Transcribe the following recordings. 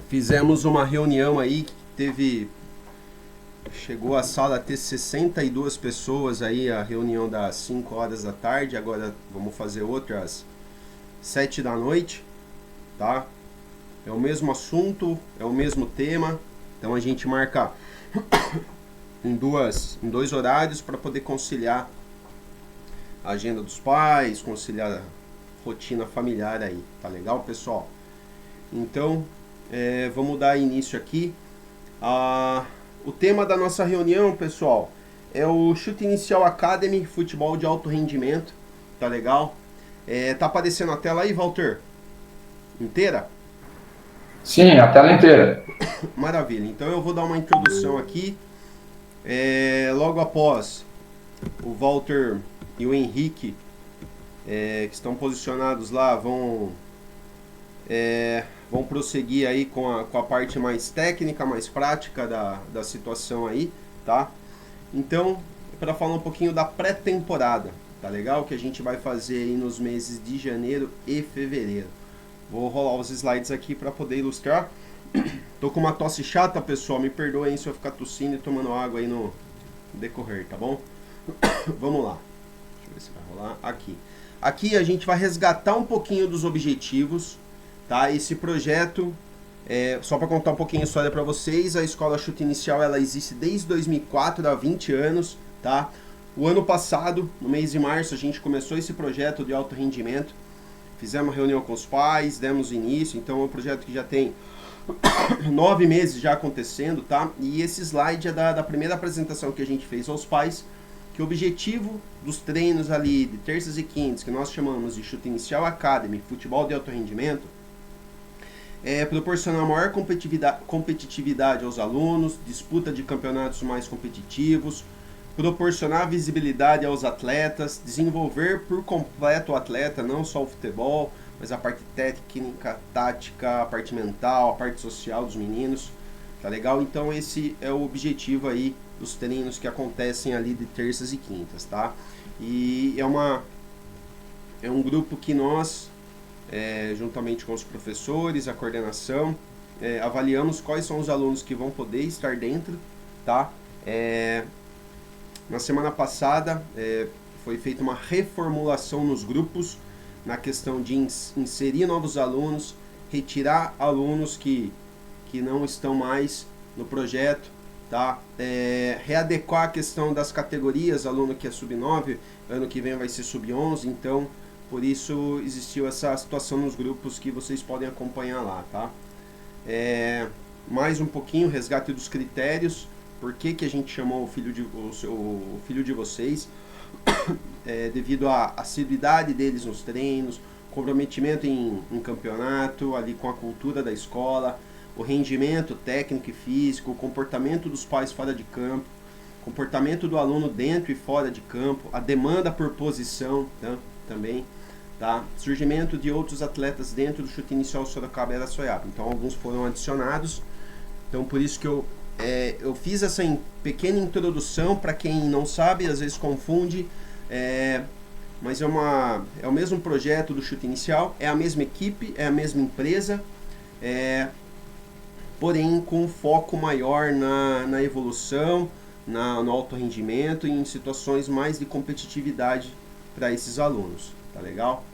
Fizemos uma reunião aí que teve. Chegou a sala a ter 62 pessoas aí, a reunião das 5 horas da tarde. Agora vamos fazer outra às 7 da noite, tá? É o mesmo assunto, é o mesmo tema. Então a gente marca em dois horários para poder conciliar a agenda dos pais, conciliar a rotina familiar aí. Tá legal, pessoal? Então, vamos dar início aqui. O tema da nossa reunião, pessoal, é o Chute Inicial Academy, futebol de alto rendimento. Tá legal? Tá aparecendo a tela aí, Walter? Inteira? Sim, a tela inteira. Maravilha. Então eu vou dar uma introdução aqui. Logo após o Walter e o Henrique, que estão posicionados lá, vão prosseguir aí com a parte mais técnica, mais prática da situação aí, tá? Então, para falar um pouquinho da pré-temporada, tá legal? Que a gente vai fazer aí nos meses de janeiro e fevereiro. Vou rolar os slides aqui para poder ilustrar. Tô com uma tosse chata, pessoal, me perdoem se eu ficar tossindo e tomando água aí no decorrer, tá bom? Vamos lá. Deixa eu ver se vai rolar. Aqui. Aqui a gente vai resgatar um pouquinho dos objetivos, tá? Esse projeto, só para contar um pouquinho a história para vocês, a Escola Chute Inicial ela existe desde 2004, há 20 anos, tá? O ano passado, no mês de março, a gente começou esse projeto de alto rendimento, fizemos uma reunião com os pais, demos início, então é um projeto que já tem 9 meses já acontecendo, tá? E esse slide é da primeira apresentação que a gente fez aos pais, que o objetivo dos treinos ali de terças e quintas, que nós chamamos de Chute Inicial Academy, futebol de alto rendimento, é proporcionar maior competitividade aos alunos, disputa de campeonatos mais competitivos, proporcionar visibilidade aos atletas, desenvolver por completo o atleta, não só o futebol, mas a parte técnica, tática, a parte mental, a parte social dos meninos, tá legal? Então esse é o objetivo aí dos treinos que acontecem ali de terças e quintas, tá? E é um grupo que nós, juntamente com os professores, a coordenação, avaliamos quais são os alunos que vão poder estar dentro, tá? Na semana passada foi feita uma reformulação nos grupos na questão de inserir novos alunos, retirar alunos que não estão mais no projeto, tá? Readequar a questão das categorias, aluno que é sub-9, ano que vem vai ser sub-11, então por isso existiu essa situação nos grupos que vocês podem acompanhar lá, tá? Mais um pouquinho, resgate dos critérios, por que a gente chamou o filho de vocês, devido à assiduidade deles nos treinos, comprometimento em campeonato, ali com a cultura da escola, o rendimento técnico e físico, o comportamento dos pais fora de campo, comportamento do aluno dentro e fora de campo, a demanda por posição, tá? Também, tá? Surgimento de outros atletas dentro do Chute Inicial Sorocaba e Araçoiaba. Então alguns foram adicionados. Então por isso que eu fiz essa pequena introdução para quem não sabe, às vezes confunde, mas é o mesmo projeto do Chute Inicial, é a mesma equipe, é a mesma empresa, porém com foco maior na evolução, no alto rendimento e em situações mais de competitividade para esses alunos, tá legal?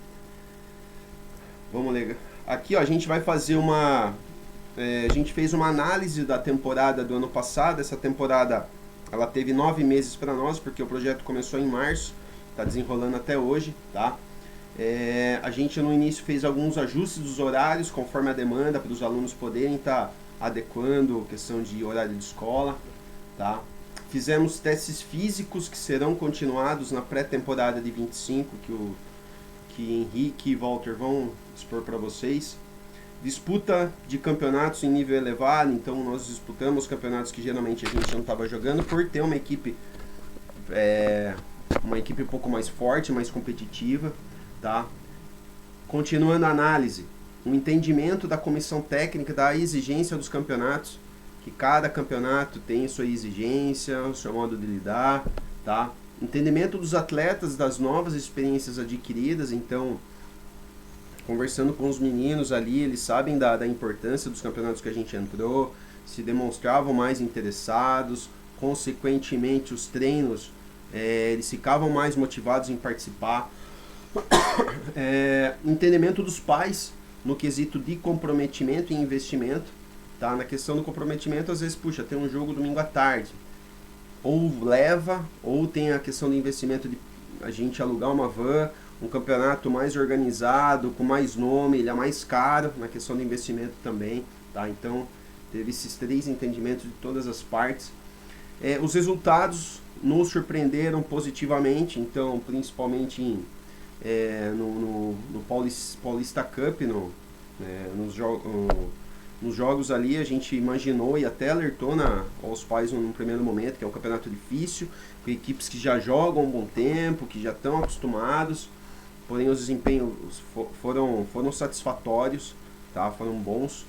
Vamos ler. Aqui ó, a gente vai fazer a gente fez uma análise da temporada do ano passado. Essa temporada ela teve 9 meses para nós, porque o projeto começou em março, está desenrolando até hoje, tá? A gente no início fez alguns ajustes dos horários conforme a demanda para os alunos poderem estar adequando a questão de horário de escola, tá? Fizemos testes físicos que serão continuados na pré-temporada de 25, que Henrique e Walter vão expor para vocês. Disputa de campeonatos em nível elevado, então nós disputamos campeonatos que geralmente a gente não estava jogando por ter uma equipe um pouco mais forte, mais competitiva, tá? Continuando a análise, o entendimento da comissão técnica da exigência dos campeonatos, que cada campeonato tem sua exigência, o seu modo de lidar, tá? Entendimento dos atletas das novas experiências adquiridas, então conversando com os meninos ali, eles sabem da importância dos campeonatos que a gente entrou, se demonstravam mais interessados, consequentemente os treinos, eles ficavam mais motivados em participar. Entendimento dos pais no quesito de comprometimento e investimento, tá? Na questão do comprometimento, às vezes, puxa, tem um jogo domingo à tarde, ou leva, ou tem a questão do investimento de a gente alugar uma van, um campeonato mais organizado, com mais nome, ele é mais caro na questão do investimento também, tá? Então, teve esses 3 entendimentos de todas as partes. Os resultados nos surpreenderam positivamente, então, principalmente no Paulista Cup, nos jogos ali, a gente imaginou e até alertou aos pais num primeiro momento, que é um campeonato difícil, com equipes que já jogam um bom tempo, que já estão acostumados, porém os desempenhos foram satisfatórios, tá? Foram bons,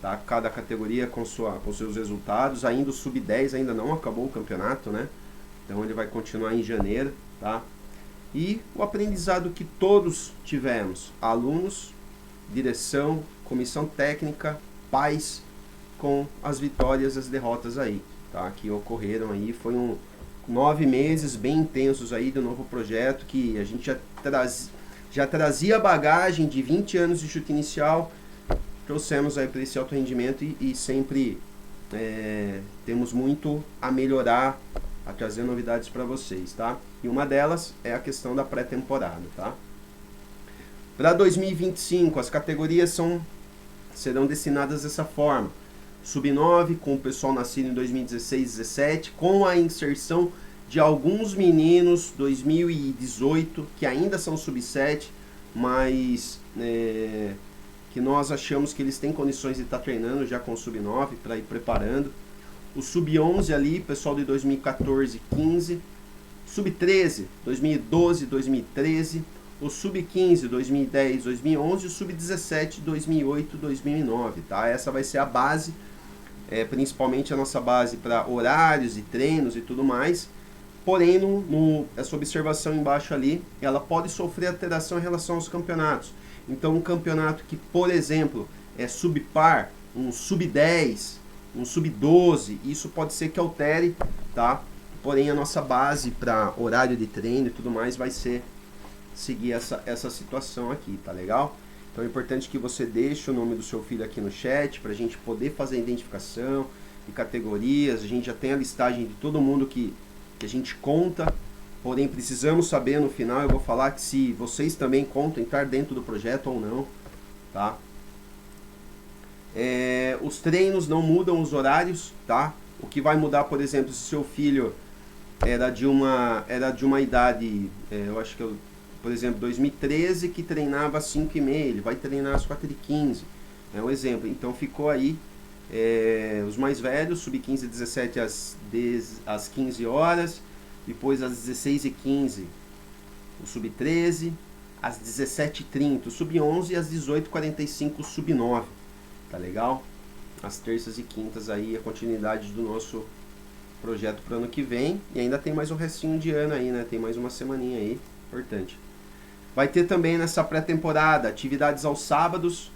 tá? Cada categoria com seus resultados. Ainda o Sub-10 ainda não acabou o campeonato, né? Então ele vai continuar em janeiro, tá? E o aprendizado que todos tivemos, alunos, direção, comissão técnica, pais, com as vitórias e as derrotas aí, tá? Que ocorreram aí. Foi 9 meses bem intensos aí do novo projeto, que a gente já trazia bagagem de 20 anos de chute inicial, trouxemos aí para esse alto rendimento e sempre temos muito a melhorar, a trazer novidades para vocês, tá? E uma delas é a questão da pré-temporada, tá? Para 2025, as categorias serão destinadas dessa forma. Sub-9, com o pessoal nascido em 2016 e 2017, com a inserção de alguns meninos 2018, que ainda são Sub-7, mas que nós achamos que eles têm condições de estar treinando já com o Sub-9 para ir preparando. O Sub-11 ali, pessoal de 2014 e 15. Sub-13, 2012 e 2013. O Sub-15, 2010, 2011, e o Sub-17, 2008, 2009, tá? Essa vai ser a base, principalmente a nossa base para horários e treinos e tudo mais. Porém, essa observação embaixo ali, ela pode sofrer alteração em relação aos campeonatos. Então, um campeonato que, por exemplo, é subpar, um Sub-10, um Sub-12, isso pode ser que altere, tá? Porém, a nossa base para horário de treino e tudo mais vai ser seguir essa situação aqui, tá legal? Então é importante que você deixe o nome do seu filho aqui no chat para a gente poder fazer a identificação de categorias. A gente já tem a listagem de todo mundo que a gente conta, porém precisamos saber no final. Eu vou falar que se vocês também contam estar dentro do projeto ou não, tá? Os treinos não mudam os horários, tá? O que vai mudar, por exemplo, se seu filho era de uma idade, eu acho que por exemplo, 2013, que treinava às 5h30, ele vai treinar às 4h15, é um exemplo. Então ficou aí os mais velhos, Sub-15 e 17 às 15 horas, depois às 16h15 o Sub-13, às 17h30 o Sub-11 e às 18h45 o Sub-9, tá legal? As terças e quintas aí, a continuidade do nosso projeto para o ano que vem, e ainda tem mais um restinho de ano aí, né? Tem mais uma semaninha aí, importante. Vai ter também nessa pré-temporada atividades aos sábados.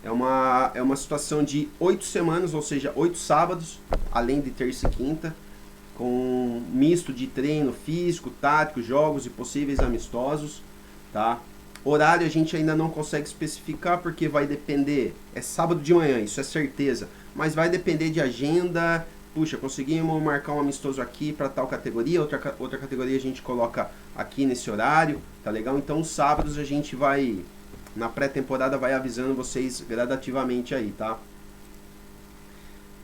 É uma situação de 8 semanas, ou seja, 8 sábados, além de terça e quinta, com um misto de treino físico, tático, jogos e possíveis amistosos, tá? Horário a gente ainda não consegue especificar porque vai depender, é sábado de manhã, isso é certeza, mas vai depender de agenda. Puxa, conseguimos marcar um amistoso aqui para tal categoria, outra categoria a gente coloca aqui nesse horário, tá legal? Então os sábados a gente vai, na pré-temporada, vai avisando vocês gradativamente aí, tá?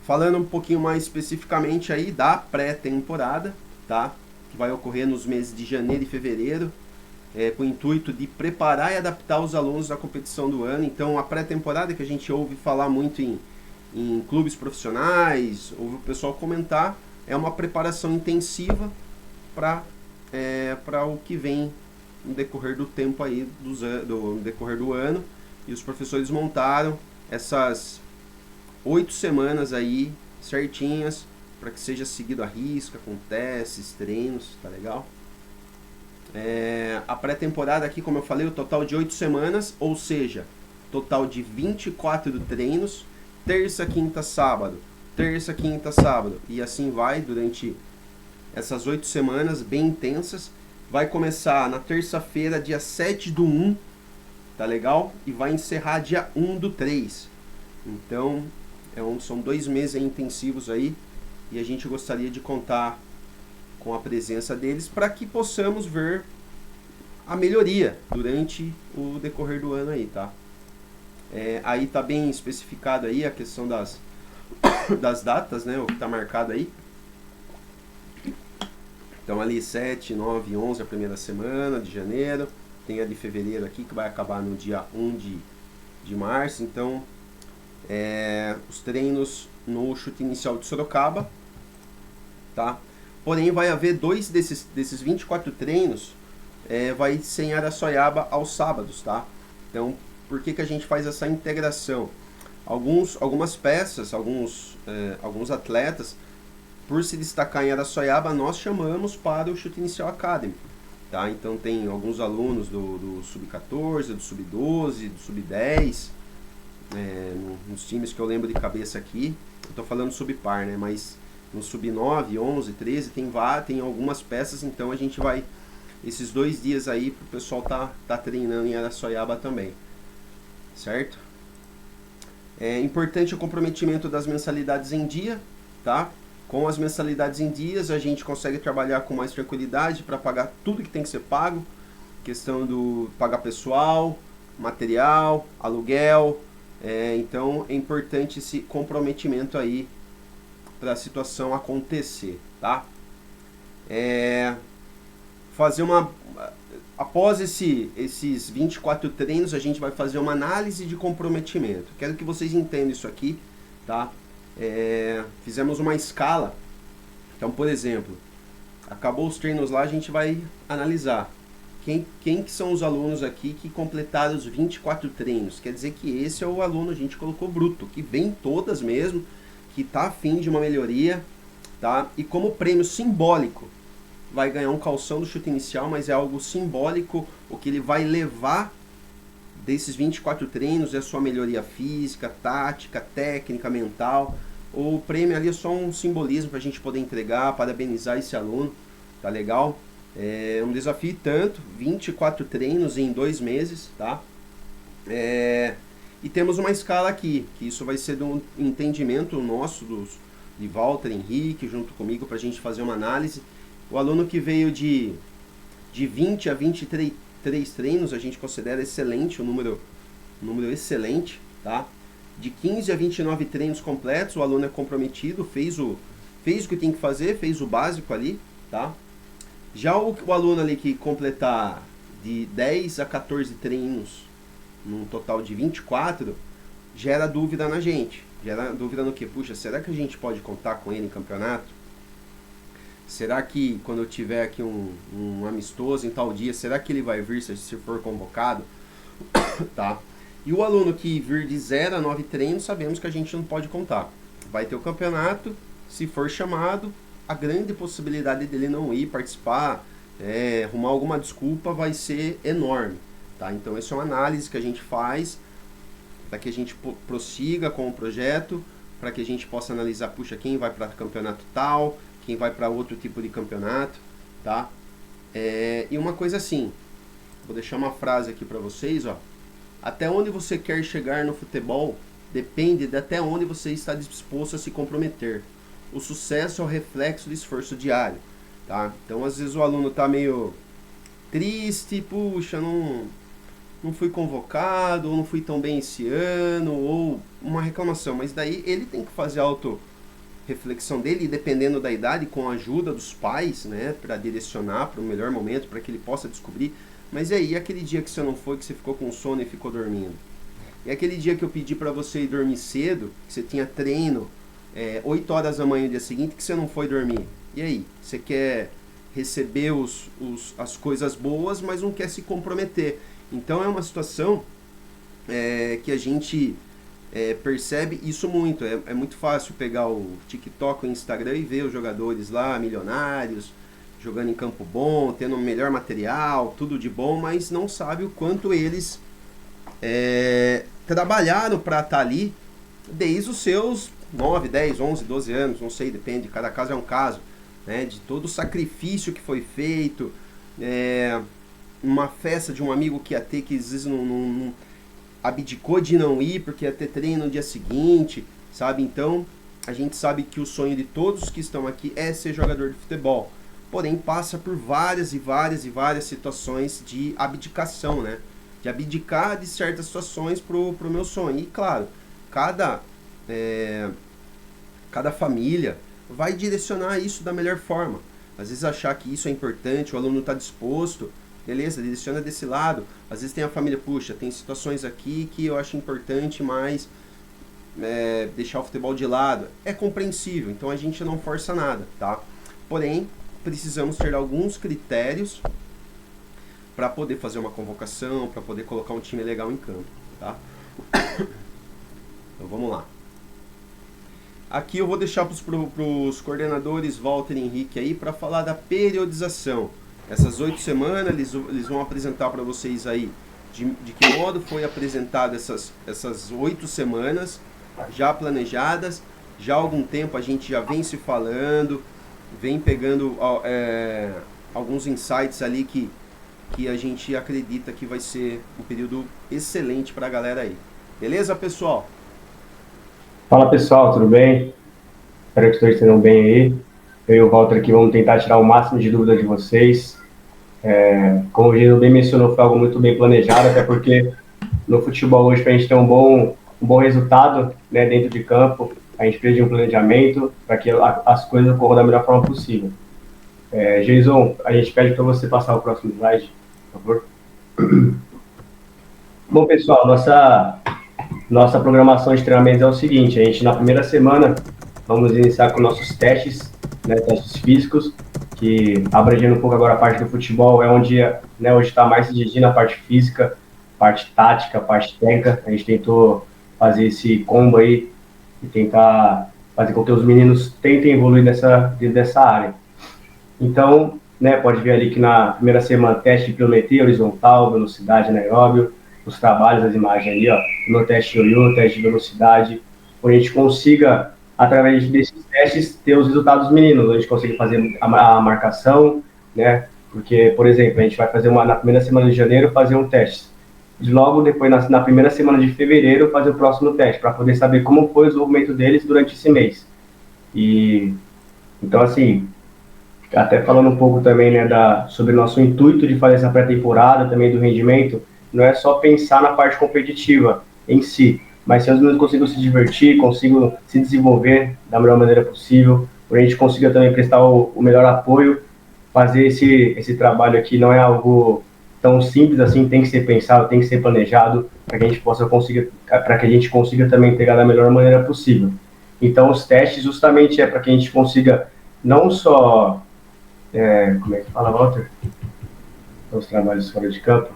Falando um pouquinho mais especificamente aí da pré-temporada, tá? Que vai ocorrer nos meses de janeiro e fevereiro, com o intuito de preparar e adaptar os alunos à competição do ano. Então a pré-temporada, que a gente ouve falar muito em clubes profissionais, ouve o pessoal comentar, é uma preparação intensiva para o que vem no decorrer do tempo aí, no decorrer do ano, e os professores montaram essas 8 semanas aí certinhas para que seja seguido à risca, com testes, treinos, tá legal? A pré-temporada aqui, como eu falei, o total de 8 semanas, ou seja, total de 24 treinos, terça, quinta, sábado, e assim vai durante essas 8 semanas bem intensas. Vai começar na terça-feira, dia 7/1, tá legal? E vai encerrar dia 1/3. Então, são 2 meses intensivos aí, e a gente gostaria de contar com a presença deles para que possamos ver a melhoria durante o decorrer do ano aí, tá? Aí tá bem especificado aí a questão das datas, né? O que tá marcado aí. Então ali 7, 9, 11 a primeira semana de janeiro. Tem a de fevereiro aqui que vai acabar no dia 1 de março. Então, os treinos no chute inicial de Sorocaba, tá? Porém, vai haver 2 desses 24 treinos, vai ser em Araçoiaba aos sábados, tá? Então, por que a gente faz essa integração? Algumas peças, alguns atletas, por se destacar em Araçoiaba, nós chamamos para o Chute Inicial Academy, tá? Então tem alguns alunos do Sub-14, do Sub-12, do Sub-10, nos times que eu lembro de cabeça aqui, eu tô falando Sub-Par, né? Mas no Sub-9, 11, 13, tem algumas peças, então a gente vai, esses 2 dias aí, pro pessoal tá treinando em Araçoiaba também, certo? É importante o comprometimento das mensalidades em dia, tá? Com as mensalidades em dias, a gente consegue trabalhar com mais tranquilidade para pagar tudo que tem que ser pago. Questão do pagar pessoal, material, aluguel. Então, é importante esse comprometimento aí para a situação acontecer, tá? Após esses 24 treinos, a gente vai fazer uma análise de comprometimento. Quero que vocês entendam isso aqui, tá? Fizemos uma escala. Então, por exemplo, acabou os treinos lá, a gente vai analisar quem que são os alunos aqui que completaram os 24 treinos. Quer dizer que esse é o aluno, a gente colocou bruto, que vem todas mesmo, que tá afim de uma melhoria, tá? E como prêmio simbólico, vai ganhar um calção do chute inicial, mas é algo simbólico. O que ele vai levar desses 24 treinos é sua melhoria física, tática, técnica, mental. O prêmio ali é só um simbolismo para a gente poder entregar, parabenizar esse aluno, tá legal? É um desafio e tanto, 24 treinos em 2 meses, tá? E temos uma escala aqui, que isso vai ser do entendimento nosso, de Walter, Henrique, junto comigo, para a gente fazer uma análise. O aluno que veio de 20 a 23 treinos, a gente considera excelente, um número excelente, tá? De 15 a 29 treinos completos, o aluno é comprometido, fez o que tem que fazer, fez o básico ali, tá? Já o aluno ali que completar de 10 a 14 treinos, num total de 24, gera dúvida na gente. Gera dúvida no que? Puxa, será que a gente pode contar com ele em campeonato? Será que quando eu tiver aqui um amistoso em tal dia, será que ele vai vir se for convocado? Tá? E o aluno que vir de 0 a 9 treinos, sabemos que a gente não pode contar. Vai ter o campeonato, se for chamado, a grande possibilidade dele não ir participar, arrumar alguma desculpa, vai ser enorme. Tá? Então essa é uma análise que a gente faz para que a gente prossiga com o projeto, para que a gente possa analisar, puxa, quem vai para campeonato tal, quem vai para outro tipo de campeonato, tá? E uma coisa assim, vou deixar uma frase aqui para vocês, ó. Até onde você quer chegar no futebol depende de até onde você está disposto a se comprometer. O sucesso é o reflexo do esforço diário, tá? Então, às vezes o aluno tá meio triste, puxa, não fui convocado, ou não fui tão bem esse ano, ou uma reclamação, mas daí ele tem que fazer auto-reflexão dele, dependendo da idade, com a ajuda dos pais, né, para direcionar para o melhor momento, para que ele possa descobrir. Mas e aí, aquele dia que você não foi, que você ficou com sono e ficou dormindo? E aquele dia que eu pedi para você ir dormir cedo, que você tinha treino 8 horas da manhã no dia seguinte, que você não foi dormir? E aí, você quer receber as coisas boas, mas não quer se comprometer. Então é uma situação que a gente percebe isso muito. É muito fácil pegar o TikTok, o Instagram e ver os jogadores lá, milionários, jogando em campo bom, tendo melhor material, tudo de bom, mas não sabe o quanto eles trabalharam para estar ali desde os seus 9, 10, 11, 12 anos, não sei, depende, cada caso é um caso, né, de todo o sacrifício que foi feito, uma festa de um amigo que ia ter, que às vezes não abdicou de não ir porque ia ter treino no dia seguinte, sabe? Então, a gente sabe que o sonho de todos que estão aqui é ser jogador de futebol, porém passa por várias situações de abdicação, né? De abdicar de certas situações pro meu sonho. E claro, cada família vai direcionar isso da melhor forma. Às vezes achar que isso é importante, o aluno está disposto, beleza, direciona desse lado. Às vezes tem a família, puxa, tem situações aqui que eu acho importante, mas deixar o futebol de lado. É compreensível, então a gente não força nada, tá? Porém, precisamos ter alguns critérios para poder fazer uma convocação, para poder colocar um time legal em campo, tá? Então vamos lá. Aqui eu vou deixar para os coordenadores Walter e Henrique aí para falar da periodização. Essas 8 semanas eles vão apresentar para vocês aí de que modo foi apresentado essas 8 semanas já planejadas. Já há algum tempo a gente já vem se falando, vem pegando alguns insights ali que a gente acredita que vai ser um período excelente para a galera aí. Beleza, pessoal? Fala, pessoal, tudo bem? Espero que todos estejam bem aí. Eu e o Walter aqui vamos tentar tirar o máximo de dúvidas de vocês. Como o Gino bem mencionou, foi algo muito bem planejado, até porque no futebol hoje, para a gente ter um bom resultado, né, dentro de campo, a gente precisa de um planejamento para que as coisas ocorram da melhor forma possível. Jason, a gente pede para você passar o próximo slide, por favor. Bom, pessoal, nossa programação de treinamentos é o seguinte: a gente na primeira semana vamos iniciar com nossos testes, né, testes físicos, que abrangendo um pouco agora a parte do futebol, é onde, né, hoje está mais se dirigindo a parte física, parte tática, parte técnica. A gente tentou fazer esse combo aí e tentar fazer com que os meninos tentem evoluir dentro dessa área. Então, né, pode ver ali que na primeira semana teste de pliometria horizontal, velocidade anaeróbio, os trabalhos, as imagens ali, ó, no teste ioiô, teste de velocidade, onde a gente consiga, através desses testes, ter os resultados dos meninos, a gente consiga fazer a marcação, né, porque, por exemplo, a gente vai fazer na primeira semana de janeiro, fazer um teste, e logo depois, na primeira semana de fevereiro, fazer o próximo teste, para poder saber como foi o desenvolvimento deles durante esse mês. E, então, assim, até falando um pouco também, né, sobre o nosso intuito de fazer essa pré-temporada, também do rendimento, não é só pensar na parte competitiva em si, mas se os meninos consigam se divertir, consigam se desenvolver da melhor maneira possível, para a gente consiga também prestar o melhor apoio, fazer esse trabalho aqui não é algo tão simples assim, tem que ser pensado, tem que ser planejado, para que a gente consiga também pegar da melhor maneira possível. Então os testes justamente para que a gente consiga não só como é que fala, Walter? Os trabalhos fora de campo,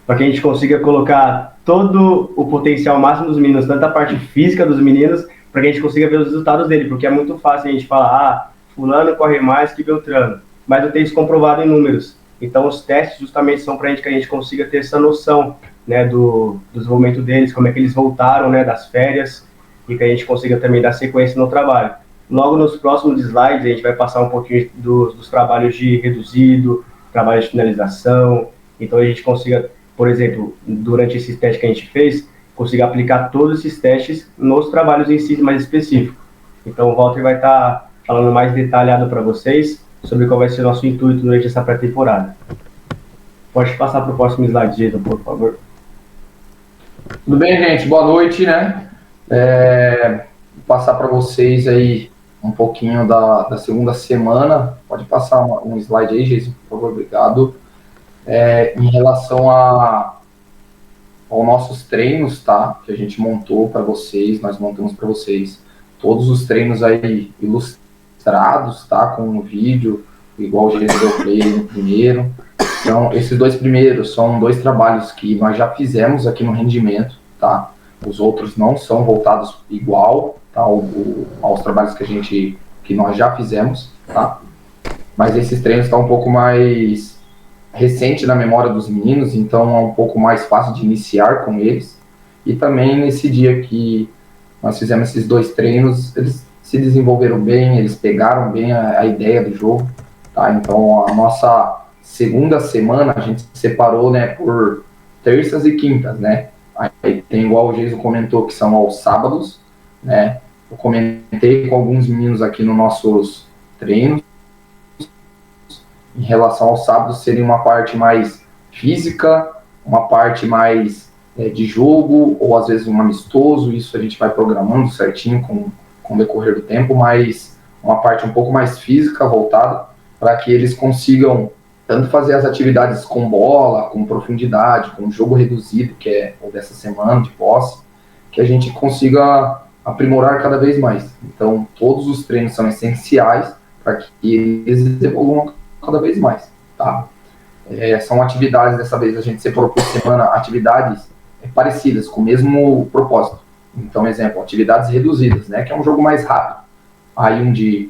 para que a gente consiga colocar todo o potencial máximo dos meninos, tanto a parte física dos meninos, para que a gente consiga ver os resultados dele, porque é muito fácil a gente falar, fulano corre mais que Beltrano, mas eu tenho isso comprovado em números. Então os testes justamente são para que a gente consiga ter essa noção, né, do desenvolvimento deles, como é que eles voltaram, né, das férias, e que a gente consiga também dar sequência no trabalho. Logo nos próximos slides a gente vai passar um pouquinho dos trabalhos de reduzido, trabalho de finalização, então a gente consiga, por exemplo, durante esse teste que a gente fez, consiga aplicar todos esses testes nos trabalhos em si mais específicos. Então o Walter vai estar falando mais detalhado para vocês sobre qual vai ser o nosso intuito durante essa pré-temporada. Pode passar para o próximo slide, Jason, por favor. Tudo bem, gente? Boa noite, né? Vou passar para vocês aí um pouquinho da segunda semana. Pode passar um slide aí, Jason, por favor, obrigado. Em relação aos nossos treinos, tá? Que a gente montou para vocês, nós montamos para vocês todos os treinos aí ilustrados, tá? Com um vídeo, igual o Jason deu play no primeiro. Então, esses 2 primeiros são 2 trabalhos que nós já fizemos aqui no rendimento, tá? Os outros não são voltados igual, tá? Aos trabalhos que nós já fizemos, tá? mas esses treinos estão um pouco mais recente na memória dos meninos, então é um pouco mais fácil de iniciar com eles. E também nesse dia que nós fizemos esses 2 treinos, eles se desenvolveram bem, eles pegaram bem a ideia do jogo, tá? Então a nossa segunda semana a gente separou, né, por terças e quintas, né? Aí tem, igual o Jason comentou, que são aos sábados, né? Eu comentei com alguns meninos aqui nos nossos treinos, em relação aos sábados, seria uma parte mais física, uma parte mais de jogo, ou às vezes um amistoso, isso a gente vai programando certinho com o decorrer do tempo, mas uma parte um pouco mais física voltada, para que eles consigam tanto fazer as atividades com bola, com profundidade, com jogo reduzido, que é o dessa semana de posse, que a gente consiga aprimorar cada vez mais. Então, todos os treinos são essenciais para que eles evoluam cada vez mais, tá? São atividades, dessa vez a gente separou por semana atividades parecidas, com o mesmo propósito. Então, exemplo, atividades reduzidas, né, que é um jogo mais rápido. Aí um de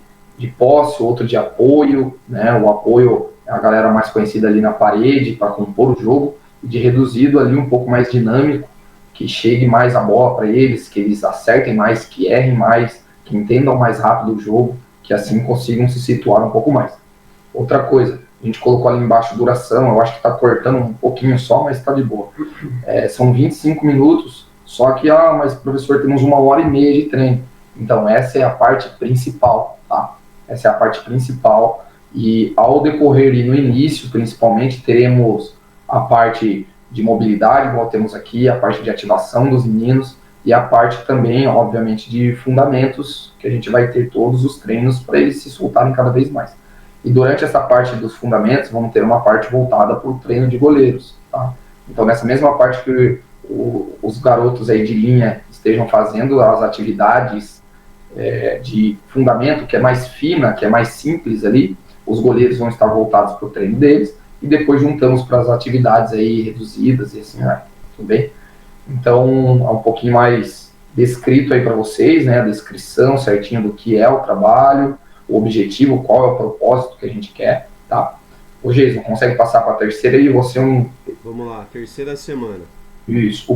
posse, outro de apoio, né, o apoio é a galera mais conhecida ali na parede para compor o jogo, e de reduzido ali um pouco mais dinâmico, que chegue mais a bola para eles, que eles acertem mais, que errem mais, que entendam mais rápido o jogo, que assim consigam se situar um pouco mais. Outra coisa, a gente colocou ali embaixo duração, eu acho que está cortando um pouquinho só, mas está de boa. São 25 minutos, só que, mas professor, temos 1h30 de treino. Então essa é a parte principal, tá? Essa é a parte principal, e ao decorrer e no início, principalmente, teremos a parte de mobilidade, igual temos aqui, a parte de ativação dos meninos, e a parte também, obviamente, de fundamentos, que a gente vai ter todos os treinos para eles se soltarem cada vez mais. E durante essa parte dos fundamentos, vamos ter uma parte voltada para o treino de goleiros, tá? Então, nessa mesma parte que os garotos aí de linha estejam fazendo as atividades de fundamento, que é mais fina, que é mais simples ali, os goleiros vão estar voltados para o treino deles, e depois juntamos para as atividades aí reduzidas e assim, né? Tudo bem? Então, é um pouquinho mais descrito aí para vocês, né? A descrição certinha do que é o trabalho, o objetivo, qual é o propósito que a gente quer, tá? Ô, Jason, consegue passar para a terceira e você Vamos lá, terceira semana. Isso,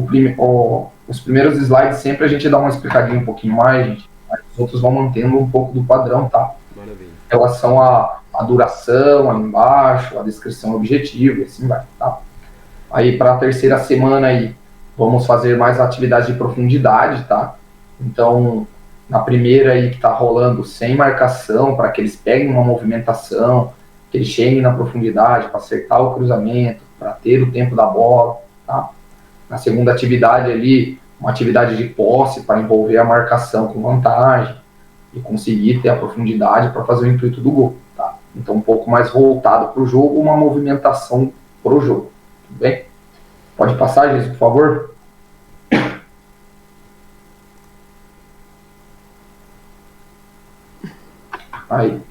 os primeiros slides sempre a gente dá uma explicadinha um pouquinho mais, gente, mas os outros vão mantendo um pouco do padrão, tá? Maravilha. Em relação à duração, ali embaixo, a descrição do objetivo, e assim vai, tá? Aí para a terceira semana aí, vamos fazer mais atividades de profundidade, tá? Então, na primeira aí que tá rolando sem marcação, para que eles peguem uma movimentação, que eles cheguem na profundidade, para acertar o cruzamento, para ter o tempo da bola, tá? Na segunda atividade ali, uma atividade de posse para envolver a marcação com vantagem e conseguir ter a profundidade para fazer o intuito do gol, tá? Então, um pouco mais voltado para o jogo, uma movimentação para o jogo, tudo bem? Pode passar, Jesus, por favor? Aí,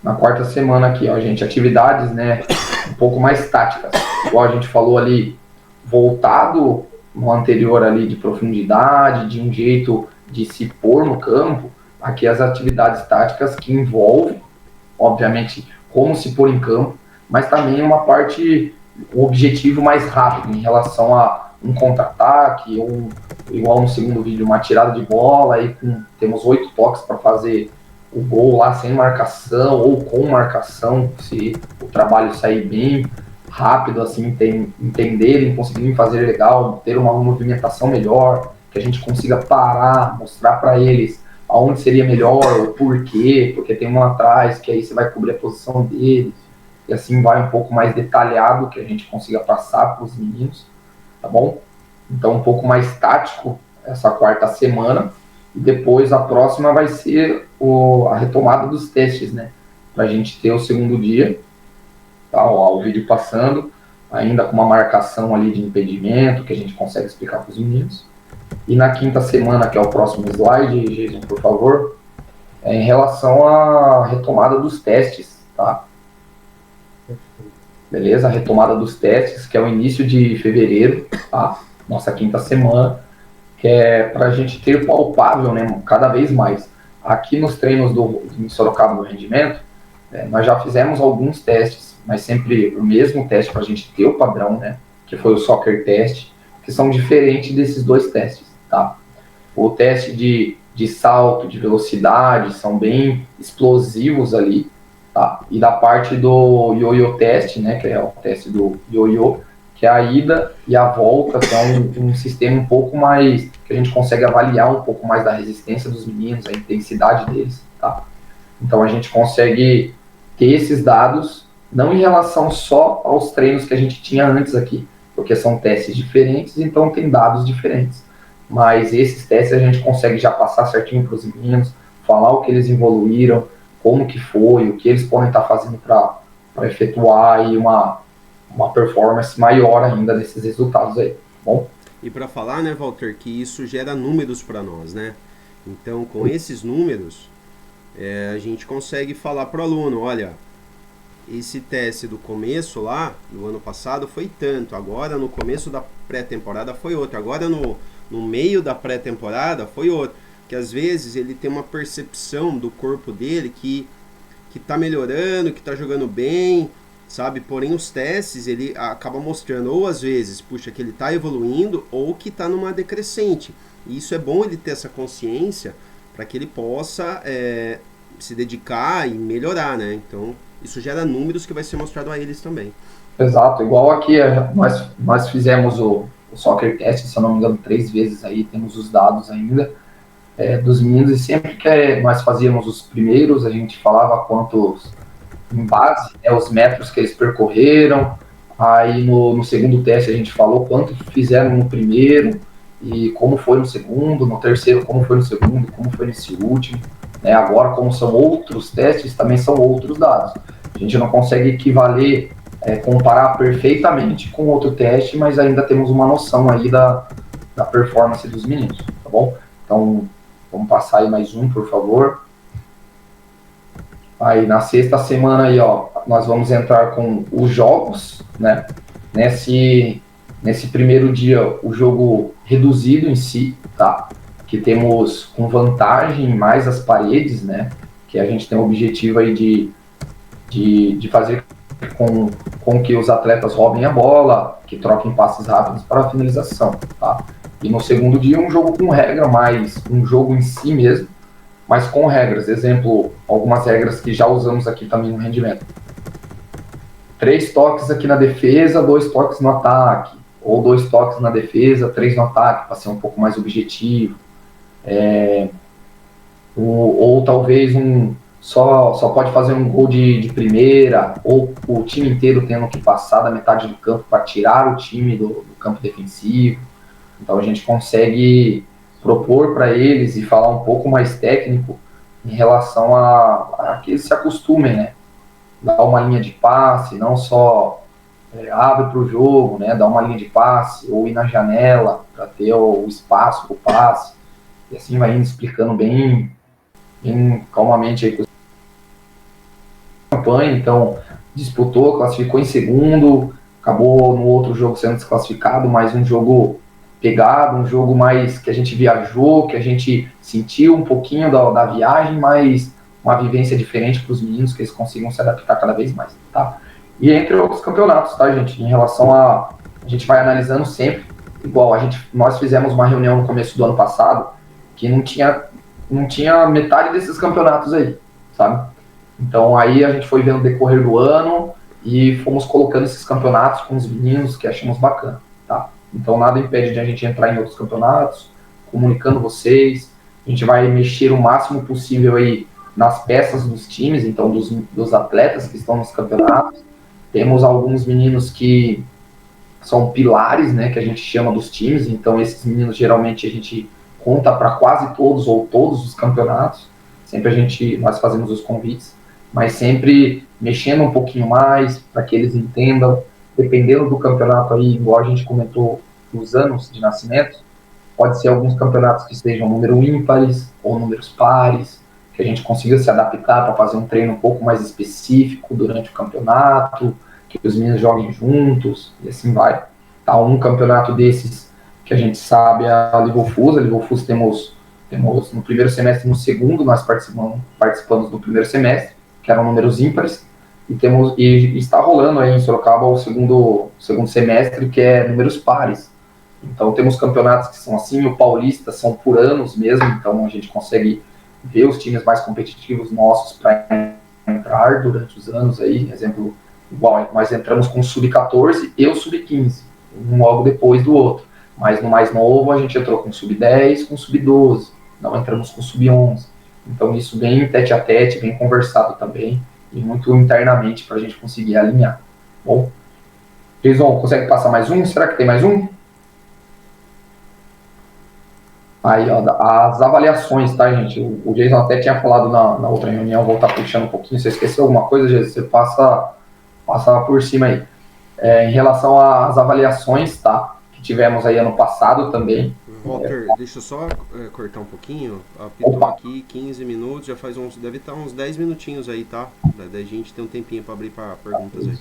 na quarta semana aqui, ó, gente, atividades, né, um pouco mais táticas, igual a gente falou ali, voltado no anterior ali de profundidade, de um jeito de se pôr no campo, aqui as atividades táticas que envolvem, obviamente, como se pôr em campo, mas também uma parte, o objetivo mais rápido em relação a um contra-ataque, ou igual no segundo vídeo, uma tirada de bola, aí temos 8 toques para fazer o gol lá sem marcação ou com marcação, se o trabalho sair bem rápido, assim, entenderem, conseguirem fazer legal, ter uma movimentação melhor, que a gente consiga parar, mostrar para eles aonde seria melhor, o porquê, porque tem um atrás, que aí você vai cobrir a posição deles, e assim vai um pouco mais detalhado, que a gente consiga passar para os meninos, tá bom? Então, um pouco mais tático essa quarta semana, e depois a próxima vai ser a retomada dos testes, né? Para a gente ter o segundo dia, tá? Ó, o vídeo passando, ainda com uma marcação ali de impedimento, que a gente consegue explicar para os meninos. E na quinta semana, que é o próximo slide, Jason, por favor, em relação à retomada dos testes, tá? Beleza? A retomada dos testes, que é o início de fevereiro, tá? Nossa quinta semana, que é para a gente ter palpável, né, cada vez mais. Aqui nos treinos em Sorocaba do Rendimento, Nós já fizemos alguns testes, mas sempre o mesmo teste para a gente ter o padrão, né? Que foi o soccer test, que são diferentes desses dois testes, tá? O teste de salto, de velocidade, são bem explosivos ali, tá? E da parte do yo-yo test, né? Que é o teste do yo-yo, que é a ida e a volta, que é um sistema um pouco mais, que a gente consegue avaliar um pouco mais da resistência dos meninos, a intensidade deles, tá? Então a gente consegue ter esses dados, não em relação só aos treinos que a gente tinha antes aqui, porque são testes diferentes, então tem dados diferentes. Mas esses testes a gente consegue já passar certinho para os meninos, falar o que eles evoluíram, como que foi, o que eles podem estar fazendo para efetuar aí uma performance maior ainda desses resultados aí, tá bom? E para falar, né, Walter, que isso gera números para nós, né? Então, com esses números, a gente consegue falar para o aluno, olha, esse teste do começo lá, do ano passado, foi tanto, agora no começo da pré-temporada foi outro, agora no meio da pré-temporada foi outro, que às vezes ele tem uma percepção do corpo dele que tá melhorando, que tá jogando bem, sabe? Porém os testes ele acaba mostrando ou às vezes, puxa, que ele tá evoluindo ou que tá numa decrescente. E isso é bom ele ter essa consciência para que ele possa se dedicar e melhorar, né? Então isso gera números que vai ser mostrado a eles também. Exato, igual aqui nós fizemos o soccer test, se eu não me engano, 3 vezes aí, temos os dados ainda dos meninos, e sempre que nós fazíamos os primeiros, a gente falava quantos, em base, os metros que eles percorreram, aí no segundo teste a gente falou quanto fizeram no primeiro, e como foi no segundo, no terceiro como foi no segundo, como foi nesse último, né? Agora, como são outros testes, também são outros dados. A gente não consegue equivaler, comparar perfeitamente com outro teste, mas ainda temos uma noção aí da performance dos meninos, tá bom? Então, vamos passar aí mais um, por favor. Aí, na sexta semana aí, ó, nós vamos entrar com os jogos, né? Nesse primeiro dia, o jogo reduzido em si, tá? Que temos com vantagem mais as paredes, né? Que a gente tem o objetivo aí de fazer com que os atletas roubem a bola, que troquem passes rápidos para a finalização, tá? E no segundo dia, um jogo com regra, mais um jogo em si mesmo, mas com regras. Exemplo, algumas regras que já usamos aqui também no rendimento. 3 toques aqui na defesa, 2 toques no ataque. Ou 2 toques na defesa, 3 no ataque, para ser um pouco mais objetivo. Ou talvez só pode fazer um gol de primeira, ou o time inteiro tendo que passar da metade do campo para tirar o time do campo defensivo. Então a gente consegue propor para eles e falar um pouco mais técnico em relação a que eles se acostumem, né? Dar uma linha de passe, não só abre para o jogo, né? Dar uma linha de passe ou ir na janela para ter o espaço para o passe. E assim vai indo explicando bem calmamente aí a campanha. Então, disputou, classificou em segundo, acabou no outro jogo sendo desclassificado, mas um jogo pegado, um jogo mais que a gente viajou, que a gente sentiu um pouquinho da viagem, mas uma vivência diferente para os meninos, que eles consigam se adaptar cada vez mais, tá? E entre outros campeonatos, tá, gente? Em relação a gente vai analisando sempre, igual nós fizemos uma reunião no começo do ano passado, que não tinha metade desses campeonatos aí, sabe? Então aí a gente foi vendo o decorrer do ano e fomos colocando esses campeonatos com os meninos que achamos bacana, tá? Então nada impede de a gente entrar em outros campeonatos, comunicando vocês. A gente vai mexer o máximo possível aí nas peças dos times, então dos atletas que estão nos campeonatos. Temos alguns meninos que são pilares, né, que a gente chama dos times, então esses meninos geralmente a gente conta para quase todos ou todos os campeonatos. Sempre nós fazemos os convites, mas sempre mexendo um pouquinho mais para que eles entendam. Dependendo do campeonato aí, igual a gente comentou, os anos de nascimento, pode ser alguns campeonatos que sejam número ímpares ou números pares, que a gente consiga se adaptar para fazer um treino um pouco mais específico durante o campeonato, que os meninos joguem juntos, e assim vai. Tá, um campeonato desses que a gente sabe é a Liga Fus. A Liga Fus temos no primeiro semestre e no segundo, nós participamos do primeiro semestre, que eram números ímpares, e está rolando aí em Sorocaba o segundo semestre, que é números pares. Então temos campeonatos que são assim, o Paulista são por anos mesmo, então a gente consegue ver os times mais competitivos nossos para entrar durante os anos aí, exemplo, igual nós entramos com o Sub-14 e o Sub-15, um logo depois do outro, mas no mais novo a gente entrou com o Sub-10, com o Sub-12, não entramos com o Sub-11, então isso bem tete a tete, bem conversado também, e muito internamente para a gente conseguir alinhar. Bom, Jason, consegue passar mais um? Será que tem mais um? Aí, ó, as avaliações, tá, gente? O Jason até tinha falado na outra reunião, vou estar puxando um pouquinho. Se você esqueceu alguma coisa, Jason, você passa por cima aí. Em relação às avaliações, tá? Que tivemos aí ano passado também. Walter, deixa eu só cortar um pouquinho. Apitou aqui 15 minutos, já faz deve estar uns 10 minutinhos aí, tá? Daí a gente tem um tempinho para abrir para perguntas aí.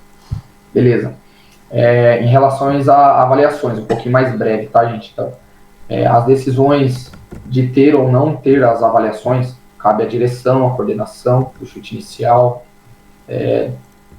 Beleza. Em relação a avaliações, um pouquinho mais breve, tá, gente? Então, as decisões de ter ou não ter as avaliações, cabe à direção, à coordenação, do chute inicial,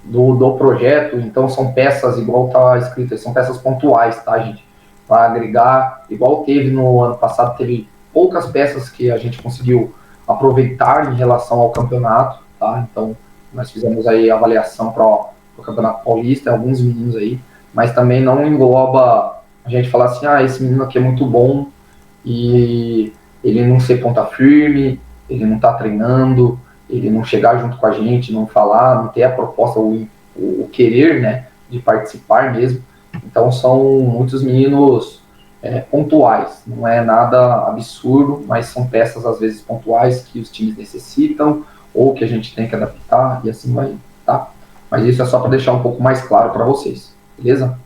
do projeto. Então são peças, igual está escrito, são peças pontuais, tá, gente? Para agregar, igual teve no ano passado, teve poucas peças que a gente conseguiu aproveitar em relação ao campeonato, tá? Então nós fizemos aí a avaliação para o Campeonato Paulista, alguns meninos aí, mas também não engloba a gente falar assim, esse menino aqui é muito bom e ele não ser ponta firme, ele não tá treinando, ele não chegar junto com a gente, não falar, não ter a proposta, o querer, né, de participar mesmo. Então são muitos meninos pontuais, não é nada absurdo, mas são peças às vezes pontuais que os times necessitam ou que a gente tem que adaptar e assim vai, tá? Mas isso é só para deixar um pouco mais claro para vocês, beleza?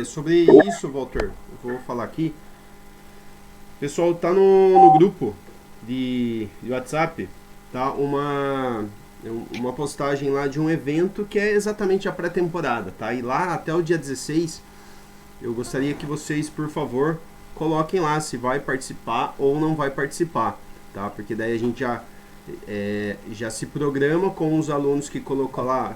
Sobre isso, Walter, eu vou falar aqui. O pessoal tá no grupo de WhatsApp, tá? Uma postagem lá de um evento que é exatamente a pré-temporada, tá? E lá até o dia 16, eu gostaria que vocês, por favor, coloquem lá se vai participar ou não vai participar, tá? Porque daí a gente já se programa com os alunos que colocam lá,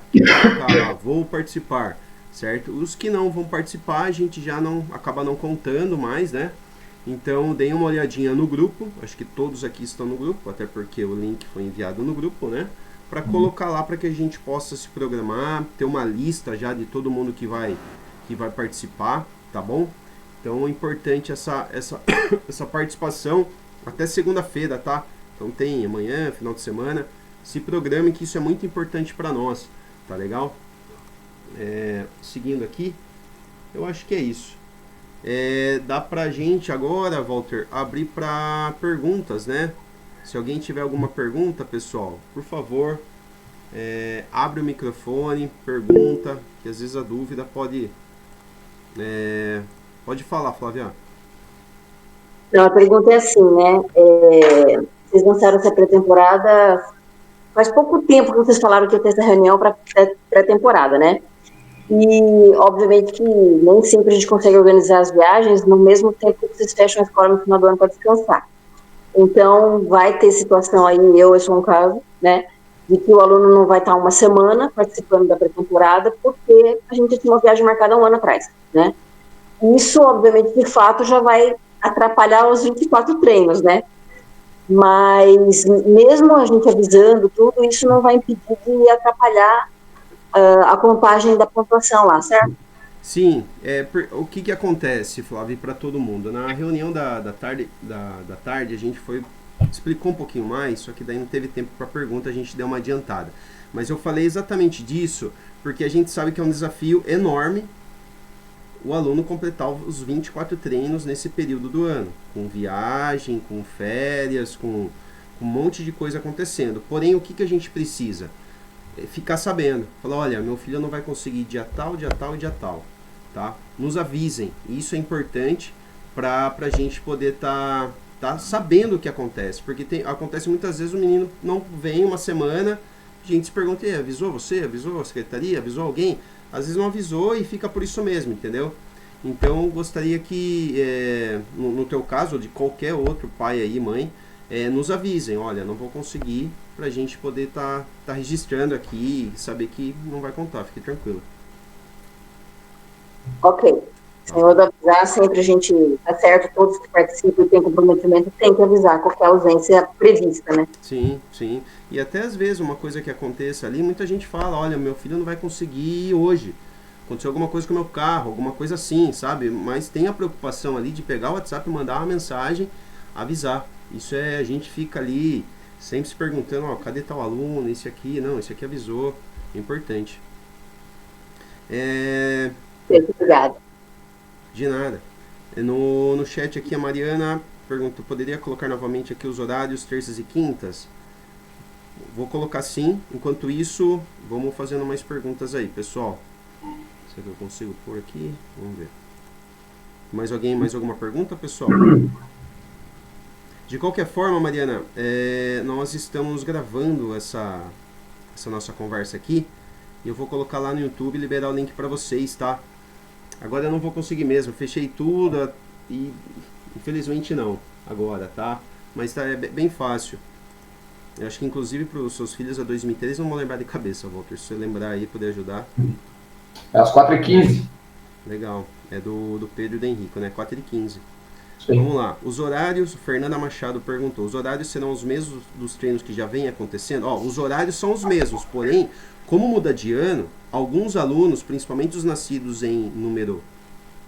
vou participar, certo? Os que não vão participar, a gente já acaba não contando mais, né? Então, deem uma olhadinha no grupo, acho que todos aqui estão no grupo, até porque o link foi enviado no grupo, né? Para colocar lá para que a gente possa se programar, ter uma lista já de todo mundo que vai participar, tá bom? Então, é importante essa participação até segunda-feira, tá? Então, tem amanhã, final de semana, se programe que isso é muito importante para nós, tá legal? Seguindo aqui, eu acho que é isso. Dá pra gente agora, Walter, abrir para perguntas, né? Se alguém tiver alguma pergunta, pessoal, por favor, abre o microfone, pergunta, que às vezes a dúvida pode falar, Flávia. Não, a pergunta é assim, né? Vocês lançaram essa pré-temporada faz pouco tempo que vocês falaram que ia ter essa reunião para pré-temporada, né? E, obviamente, que nem sempre a gente consegue organizar as viagens no mesmo tempo que vocês fecham a escola no final do ano para descansar. Então, vai ter situação aí, eu sou um caso, né, de que o aluno não vai estar uma semana participando da pré-temporada porque a gente tinha uma viagem marcada um ano atrás, né? Isso, obviamente, de fato, já vai atrapalhar os 24 treinos, né? Mas, mesmo a gente avisando tudo, isso não vai impedir de atrapalhar a contagem da pontuação lá, certo? Sim, o que acontece, Flávio, para todo mundo? Na reunião da tarde, a gente explicou um pouquinho mais, só que daí não teve tempo para pergunta, a gente deu uma adiantada. Mas eu falei exatamente disso, porque a gente sabe que é um desafio enorme o aluno completar os 24 treinos nesse período do ano, com viagem, com férias, com um monte de coisa acontecendo. Porém, o que a gente precisa? Ficar sabendo, falar, olha, meu filho não vai conseguir dia tal, dia tal e dia tal, tá? Nos avisem, isso é importante para a gente poder tá sabendo o que acontece, porque acontece muitas vezes o menino não vem uma semana, a gente se pergunta, avisou você, avisou a secretaria, avisou alguém? Às vezes não avisou e fica por isso mesmo, entendeu? Então, gostaria que, no teu caso, ou de qualquer outro pai aí, mãe, nos avisem, olha, não vou conseguir, pra gente poder tá registrando aqui e saber que não vai contar, fique tranquilo. Ok. Senhor, do avisar, sempre a gente, tá certo, todos que participam e têm comprometimento, tem que avisar qualquer ausência prevista, né? Sim, sim. E até às vezes uma coisa que aconteça ali, muita gente fala, olha, meu filho não vai conseguir ir hoje. Aconteceu alguma coisa com o meu carro, alguma coisa assim, sabe? Mas tem a preocupação ali de pegar o WhatsApp, mandar uma mensagem, avisar. Isso a gente fica ali sempre se perguntando, ó, cadê tal aluno, esse aqui, não, esse aqui avisou. É importante. Obrigada. De nada. No chat aqui a Mariana pergunta, poderia colocar novamente aqui os horários, terças e quintas? Vou colocar sim. Enquanto isso, vamos fazendo mais perguntas aí, pessoal. Será que eu consigo pôr aqui? Vamos ver. Mais alguém, mais alguma pergunta, pessoal? De qualquer forma, Mariana, nós estamos gravando essa nossa conversa aqui. E eu vou colocar lá no YouTube e liberar o link para vocês, tá? Agora eu não vou conseguir mesmo. Fechei tudo e infelizmente não agora, tá? Mas é bem fácil. Eu acho que inclusive para os seus filhos a 2013 não vão lembrar de cabeça, Walter. Se você lembrar aí, puder ajudar. É às 4h15. Legal. É do Pedro e do Henrico, né? 4h15. Sim. Vamos lá. Os horários, Fernanda Machado perguntou, os horários serão os mesmos dos treinos que já vem acontecendo? Ó, os horários são os mesmos, porém, como muda de ano, alguns alunos, principalmente os nascidos em número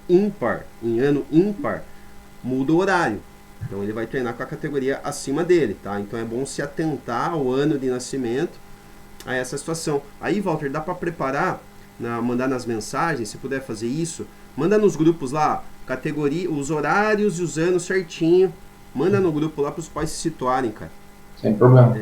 ímpar, em ano ímpar, muda o horário. Então ele vai treinar com a categoria acima dele, tá? Então é bom se atentar ao ano de nascimento, a essa situação. Aí, Walter, dá para preparar, mandar nas mensagens, se puder fazer isso, manda nos grupos lá, categoria, os horários e os anos certinho, manda no grupo lá para os pais se situarem, cara. Sem problema.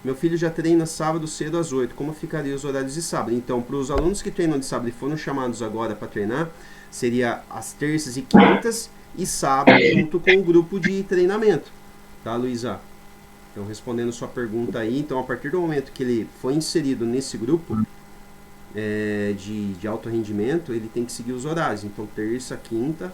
Meu filho já treina sábado cedo às 8, como ficaria os horários de sábado? Então, para os alunos que treinam de sábado e foram chamados agora para treinar, seria as terças e quintas e sábado junto com o grupo de treinamento, tá, Luísa? Então, respondendo sua pergunta aí, então a partir do momento que ele foi inserido nesse grupo de alto rendimento, ele tem que seguir os horários, então terça, quinta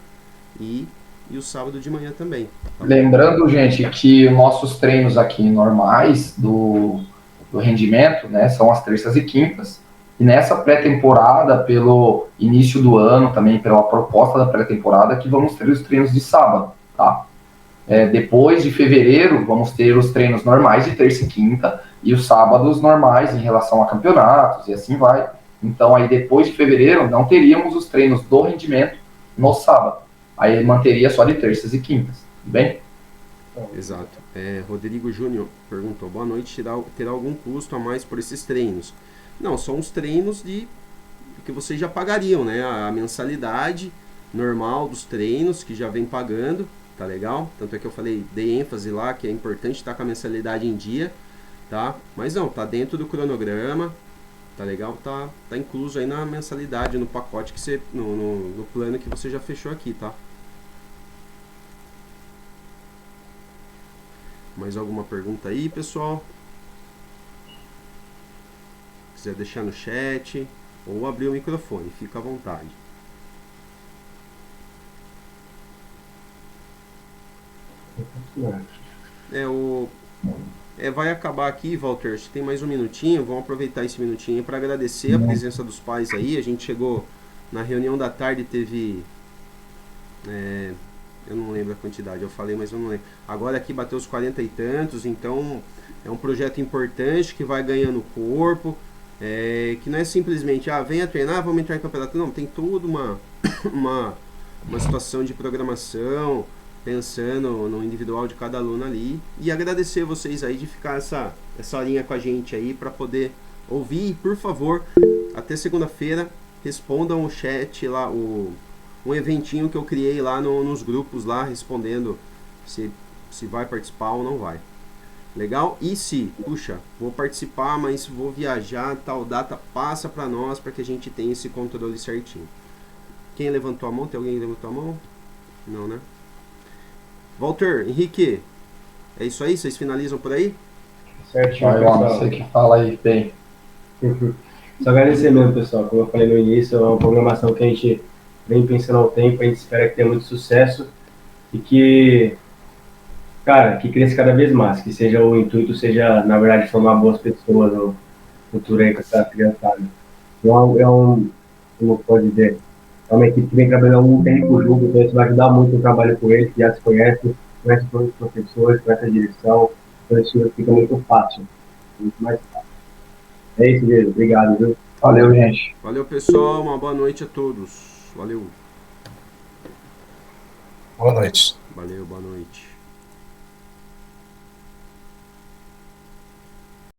e o sábado de manhã também. Tá? Lembrando, gente, que nossos treinos aqui normais do rendimento, né, são as terças e quintas, e nessa pré-temporada, pelo início do ano, também pela proposta da pré-temporada, que vamos ter os treinos de sábado, tá? Depois de fevereiro, vamos ter os treinos normais de terça e quinta, e os sábados normais em relação a campeonatos, e assim vai. Então, aí depois de fevereiro, não teríamos os treinos do rendimento no sábado. Aí manteria só de terças e quintas, tudo bem? Exato. Rodrigo Júnior perguntou, boa noite, terá algum custo a mais por esses treinos? Não, são os treinos que vocês já pagariam, né? A mensalidade normal dos treinos, que já vem pagando, tá legal? Tanto é que eu falei, dei ênfase lá, que é importante estar com a mensalidade em dia, tá? Mas não, tá dentro do cronograma, tá legal? Tá incluso aí na mensalidade, no pacote que você, no plano que você já fechou aqui, tá? Mais alguma pergunta aí, pessoal? Se quiser deixar no chat ou abrir o microfone, fica à vontade. Vai acabar aqui, Walter. Acho que tem mais um minutinho. Vamos aproveitar esse minutinho para agradecer a presença dos pais aí. A gente chegou na reunião da tarde, teve... eu não lembro a quantidade, eu falei, mas eu não lembro. Agora aqui bateu os 40 e tantos, então é um projeto importante que vai ganhando corpo. Que não é simplesmente, venha treinar, vamos entrar em campeonato. Não, tem toda uma situação de programação, pensando no individual de cada aluno ali. E agradecer vocês aí de ficar essa horinha com a gente aí para poder ouvir. E, por favor, até segunda-feira, respondam o chat lá, um eventinho que eu criei lá nos grupos lá, respondendo se vai participar ou não vai. Legal? E se, puxa, vou participar, mas vou viajar, tal data, passa para nós, para que a gente tenha esse controle certinho. Quem levantou a mão? Tem alguém que levantou a mão? Não, né? Walter, Henrique, é isso aí? Vocês finalizam por aí? Certinho, Vai, pessoal. você que fala aí, bem. Só agradecer mesmo, pessoal. Como eu falei no início, é uma programação que a gente vem pensando há um tempo, a gente espera que tenha muito sucesso e que Cara, que cresça cada vez mais, que seja o intuito, seja, na verdade, formar boas pessoas no futuro aí com essa criançada. Como pode dizer, é uma equipe que vem trabalhando há um tempo junto, então isso vai ajudar muito o trabalho com eles, que já se conhece todos os professores, conhece a direção, então isso fica muito fácil, muito mais fácil. É isso, Diego. Obrigado, viu? Valeu, gente. Valeu, pessoal. Uma boa noite a todos. Valeu. Boa noite. Valeu, boa noite.